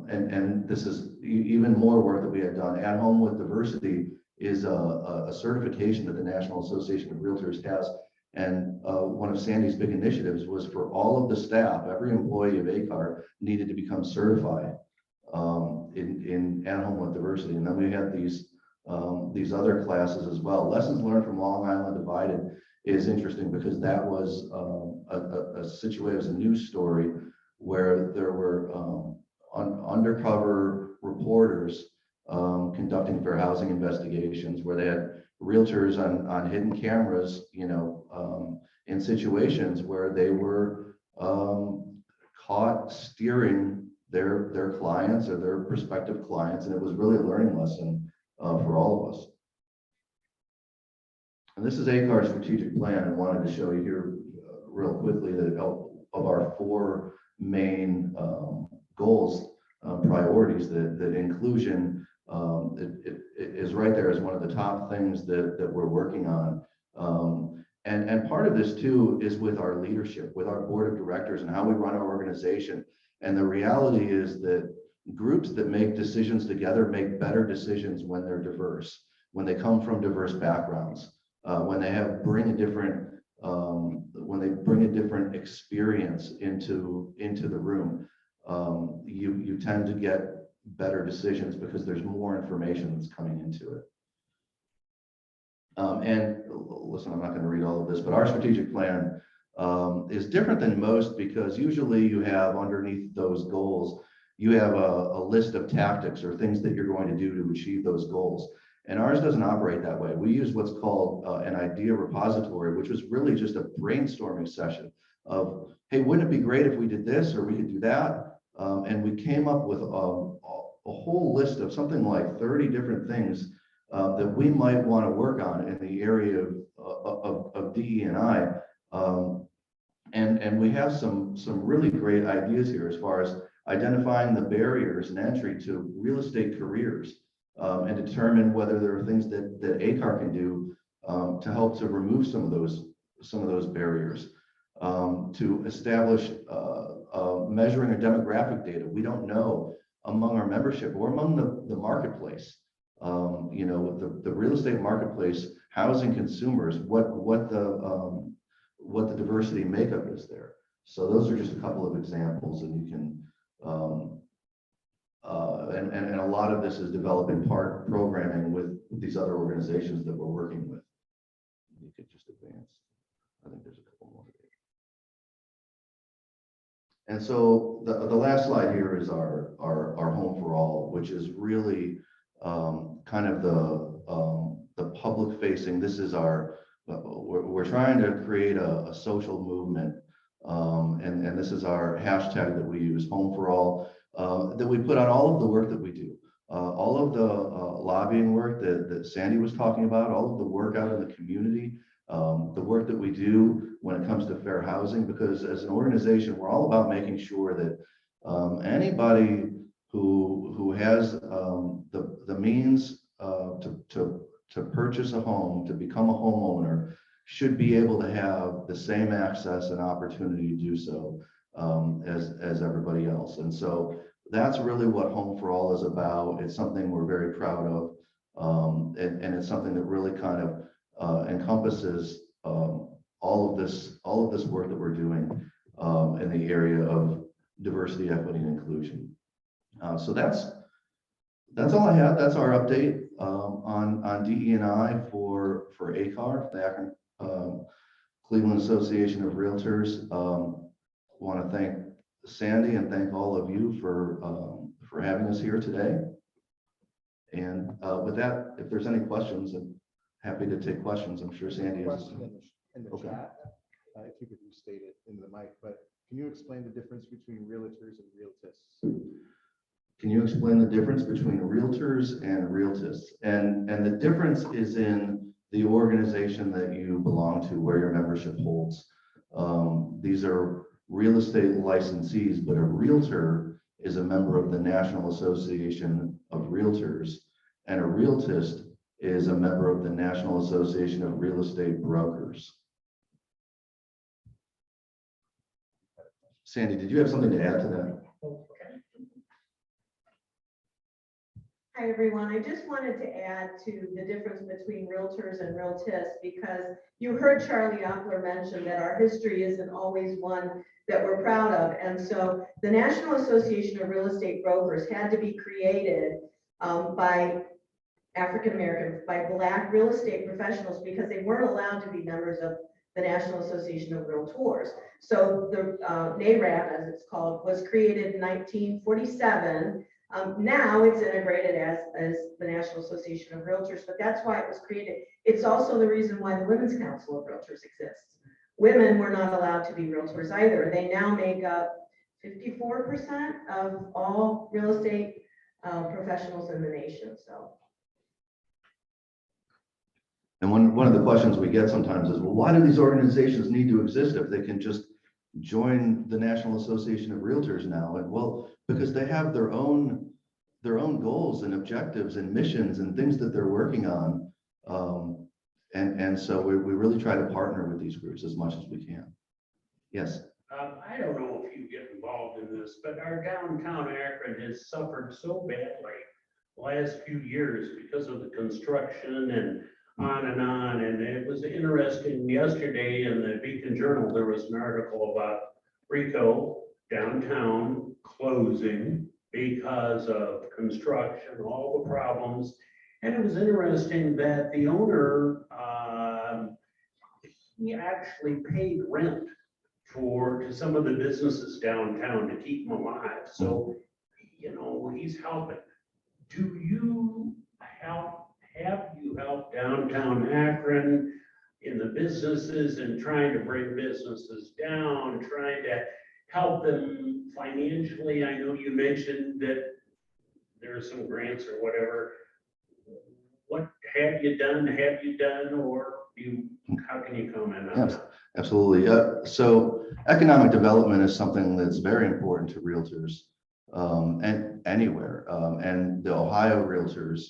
And this is even more work that we had done. At Home with Diversity is a certification that the National Association of Realtors has. And one of Sandy's big initiatives was for all of the staff, every employee of ACAR needed to become certified in At Home with Diversity. And then we had these other classes as well. Lessons learned from Long Island Divided is interesting because that was a situation, it was a news story where there were undercover reporters conducting fair housing investigations, where they had realtors on hidden cameras, in situations where they were caught steering their clients or their prospective clients, and it was really a learning lesson for all of us. And this is ACAR's strategic plan. I wanted to show you here real quickly that of our 4 main goals, priorities, that inclusion it is right there as one of the top things that we're working on. And part of this too is with our leadership, with our board of directors, and how we run our organization. And the reality is that groups that make decisions together make better decisions when they're diverse, when they come from diverse backgrounds, when they bring a different experience into the room. You tend to get better decisions because there's more information that's coming into it. And listen, I'm not going to read all of this, but our strategic plan is different than most, because usually you have underneath those goals, you have a list of tactics or things that you're going to do to achieve those goals. And ours doesn't operate that way. We use what's called an idea repository, which was really just a brainstorming session of, hey, wouldn't it be great if we did this, or we could do that? And we came up with a whole list of something like 30 different things that we might want to work on in the area of DE&I. And we have some really great ideas here as far as identifying the barriers and entry to real estate careers, and determine whether there are things that ACAR can do to help to remove some of those barriers, to establish measuring of demographic data. We don't know among our membership or among the marketplace, the real estate marketplace, housing consumers, what the diversity makeup is there. So those are just a couple of examples, and you can, and a lot of this is developing programming with these other organizations that we're working with. You could just advance. I think there's a couple more. And so the last slide here is our Home for All, which is really kind of the public facing. This is we're trying to create a social movement, and this is our hashtag that we use, Home for All, that we put on all of the work that we do, all of the lobbying work that Sandy was talking about, all of the work out in the community, the work that we do when it comes to fair housing, because as an organization, we're all about making sure that anybody who has the means to purchase a home, to become a homeowner, should be able to have the same access and opportunity to do so as everybody else. And so that's really what Home for All is about. It's something we're very proud of, and it's something that really kind of encompasses all of this work that we're doing in the area of diversity, equity, and inclusion. So that's all I have. That's our update on DE&I for ACAR, the Akron Cleveland Association of Realtors. Want to thank Sandy and thank all of you for having us here today. And with that, if there's any questions, I'm happy to take questions. I'm sure Sandy has. In the Okay. chat, if you could restate it into the mic, but can you explain the difference between realtors and realtists? Can you explain the difference between realtors and realtists? And the difference is in the organization that you belong to, where your membership holds. These are real estate licensees, but a realtor is a member of the National Association of Realtors, and a realtist is a member of the National Association of Real Estate Brokers. Sandy, did you have something to add to that? Hi, everyone. I just wanted to add to the difference between realtors and realtists, because you heard Charlie Ockler mention that our history isn't always one that we're proud of. And so the National Association of Real Estate Brokers had to be created by African American, by Black real estate professionals, because they weren't allowed to be members of the National Association of Realtors. So the NARAB, as it's called, was created in 1947. Now it's integrated as the National Association of Realtors, but that's why it was created. It's also the reason why the Women's Council of Realtors exists. Women were not allowed to be realtors either. They now make up 54% of all real estate professionals in the nation. So. And one of the questions we get sometimes is, well, why do these organizations need to exist if they can just join the National Association of Realtors now? And well, because they have their own goals and objectives and missions and things that they're working on. And so we really try to partner with these groups as much as we can. Yes. I don't know if you get involved in this, but our downtown Akron has suffered so badly the last few years because of the construction and on and on. And it was interesting yesterday in the Beacon Journal, there was an article about Rico downtown closing because of construction, all the problems. And it was interesting that the owner, he actually paid rent to some of the businesses downtown to keep them alive. So, he's helping. Do you have you helped downtown Akron in the businesses and trying to bring businesses down, trying to help them financially? I know you mentioned that there are some grants or whatever. What have you done, or how can you comment on that? Absolutely. So economic development is something that's very important to realtors. and anywhere. And the Ohio Realtors,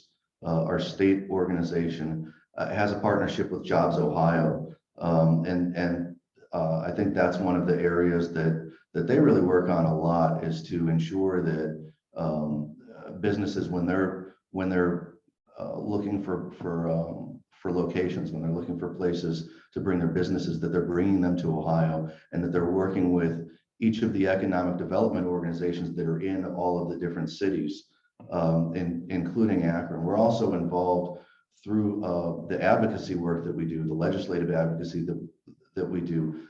our state organization, has a partnership with Jobs Ohio. I think that's one of the areas that they really work on a lot, is to ensure that businesses, when they're looking for locations, when they're looking for places to bring their businesses, that they're bringing them to Ohio, and that they're working with each of the economic development organizations that are in all of the different cities, including Akron. We're also involved through the advocacy work that we do, the legislative advocacy that we do,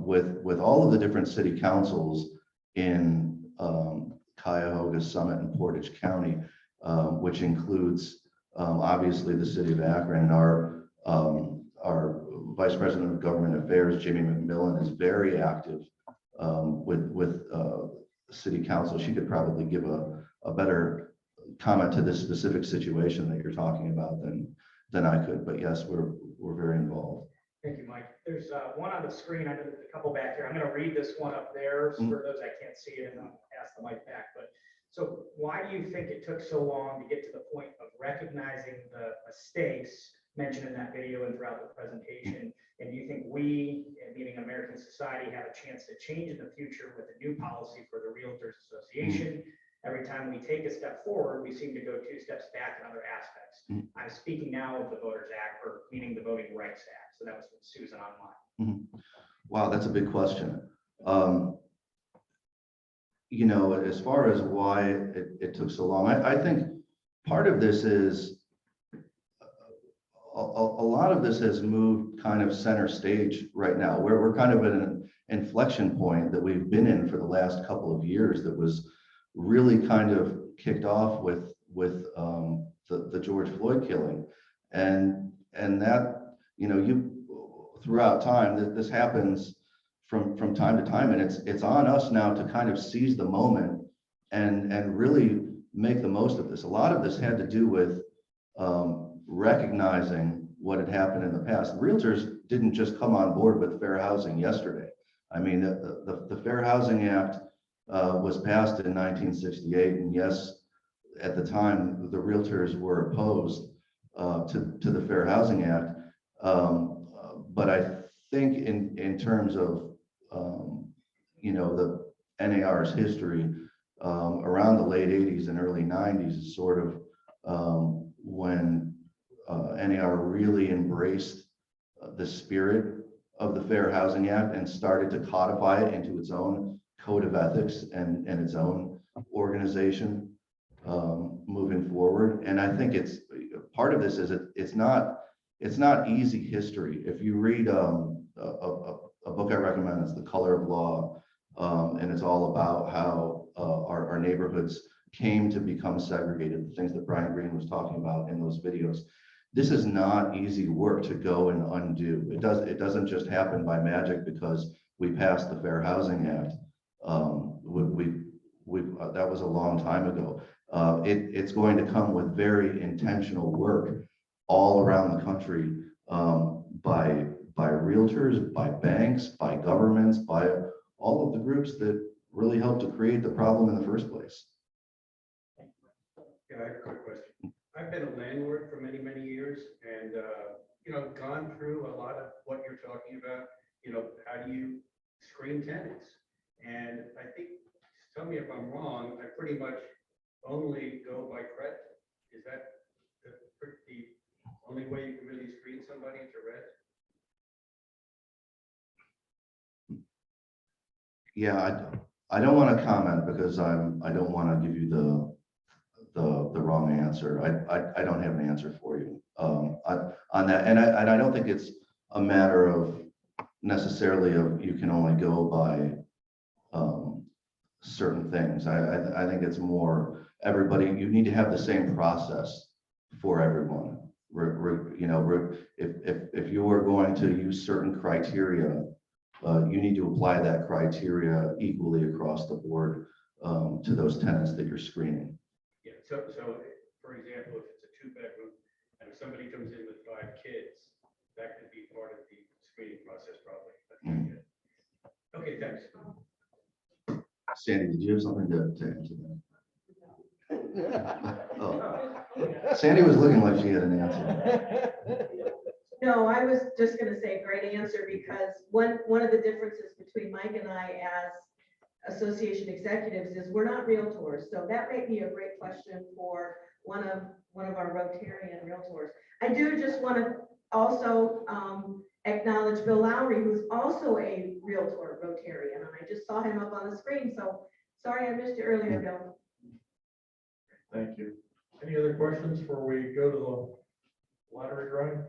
with all of the different city councils in Cuyahoga, Summit, and Portage County, which includes obviously the city of Akron. Our Vice President of Government Affairs, Jamie McMillan, is very active with city council. She could probably give a better comment to this specific situation that you're talking about than I could. But yes, we're very involved. Thank you, Mike. There's one on the screen. I know there's a couple back here. I'm going to read this one up there for those that can't see it, and I'll pass the mic back. But so why do you think it took so long to get to the point of recognizing the mistakes mentioned in that video and throughout the presentation? And do you think we, meaning American society, have a chance to change in the future with a new policy for the Realtors Association? Every time we take a step forward, we seem to go 2 steps back in other aspects. I'm speaking now of the Voters Act, or meaning the Voting Rights Act. So that was from Susan online. Wow, that's a big question. You know, as far as why it took so long, I think part of this is a lot of this has moved kind of center stage right now. We're kind of at an inflection point that we've been in for the last couple of years, that was really kind of kicked off with the George Floyd killing, and that, you know, throughout time that this happens from time to time, and it's on us now to kind of seize the moment and really make the most of this. A lot of this had to do with recognizing what had happened in the past. Realtors didn't just come on board with fair housing yesterday. I mean, the Fair Housing Act was passed in 1968, and yes, at the time the realtors were opposed to the Fair Housing Act, but I think in terms of you know, the NAR's history, around the late 80s and early 90s is sort of when NAR really embraced the spirit of the Fair Housing Act and started to codify it into its own code of ethics and its own organization moving forward. And I think it's part of this is it's not easy history. If you read a book I recommend, it's The Color of Law, and it's all about how our neighborhoods came to become segregated, the things that Brian Green was talking about in those videos. This is not easy work to go and undo. It doesn't just happen by magic because we passed the Fair Housing Act. That was a long time ago. It's going to come with very intentional work all around the country, by realtors, by banks, by governments, by all of the groups that really helped to create the problem in the first place. Yeah, I have a quick question. I've been a landlord for many, many years, and you know, gone through a lot of what you're talking about. You know, how do you screen tenants? And I think, tell me if I'm wrong, I pretty much only go by credit. Is that the only way you can really screen somebody to rent? Yeah, I don't want to comment because I don't want to give you the wrong answer. I don't have an answer for you on that, and I don't think it's a matter of necessarily of you can only go by certain things. I think it's more everybody. You need to have the same process for everyone. You know, if you are going to use certain criteria, you need to apply that criteria equally across the board to those tenants that you're screening. Yeah. So for example, if it's a 2-bedroom and if somebody comes in with 5 kids, that could be part of the screening process, probably. Okay, thanks. Sandy, did you have something to add to that? Oh. Sandy was looking like she had an answer. No, I was just gonna say great answer, because one of the differences between Mike and I as association executives is we're not realtors. So that may be a great question for one of our Rotarian realtors. I do just want to also acknowledge Bill Lowry, who's also a realtor Rotarian, and I just saw him up on the screen. So sorry I missed you earlier, Bill. Thank you. Any other questions before we go to the lottery drawing?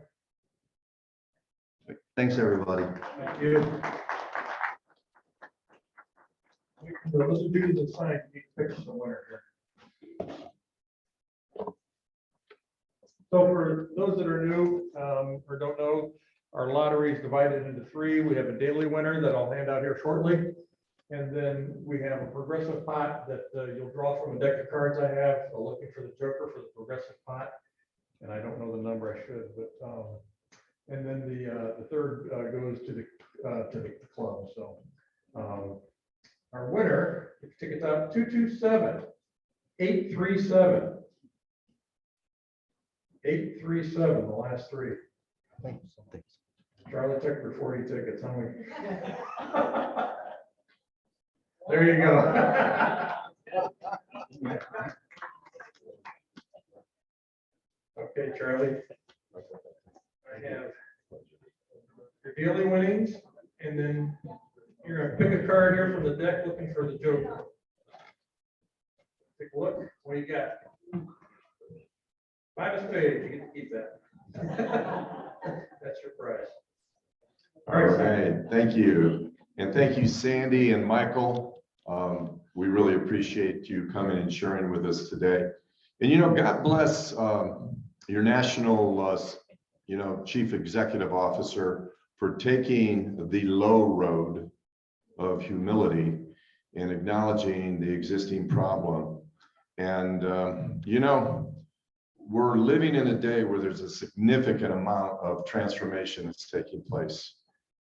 Thanks, everybody. Thank you. Those of you that signed, you pick the winner here. So for those that are new or don't know, our lottery is divided into three. We have a daily winner that I'll hand out here shortly. And then we have a progressive pot that you'll draw from a deck of cards I have. So looking for the joker for the progressive pot. And I don't know the number, I should, but and then the third goes to the club. So our winner, if you tickets out 227-837. 837, the last three. Charlie took for 40 tickets. How many? There you go. Okay, Charlie. I have your daily winnings, and then you're gonna pick a card here from the deck looking for the joker. Take a look. What do you got? 5 of spades. You get to keep that. That's your prize. All right, thank you. And thank you, Sandy and Michael. We really appreciate you coming and sharing with us today. And, you know, God bless your national, chief executive officer for taking the low road of humility and acknowledging the existing problem. And, we're living in a day where there's a significant amount of transformation that's taking place.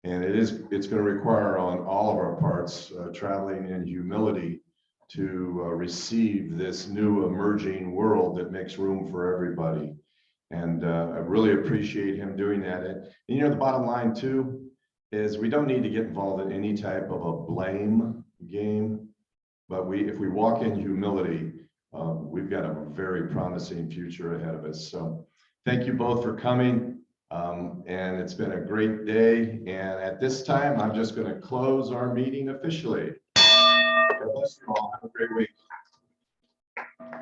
And it's going to require on all of our parts traveling in humility to receive this new emerging world that makes room for everybody. And I really appreciate him doing that. And the bottom line too is we don't need to get involved in any type of a blame game, but if we walk in humility, we've got a very promising future ahead of us. So thank you both for coming. And it's been a great day. And at this time, I'm just going to close our meeting officially. God bless you all. Have a great week.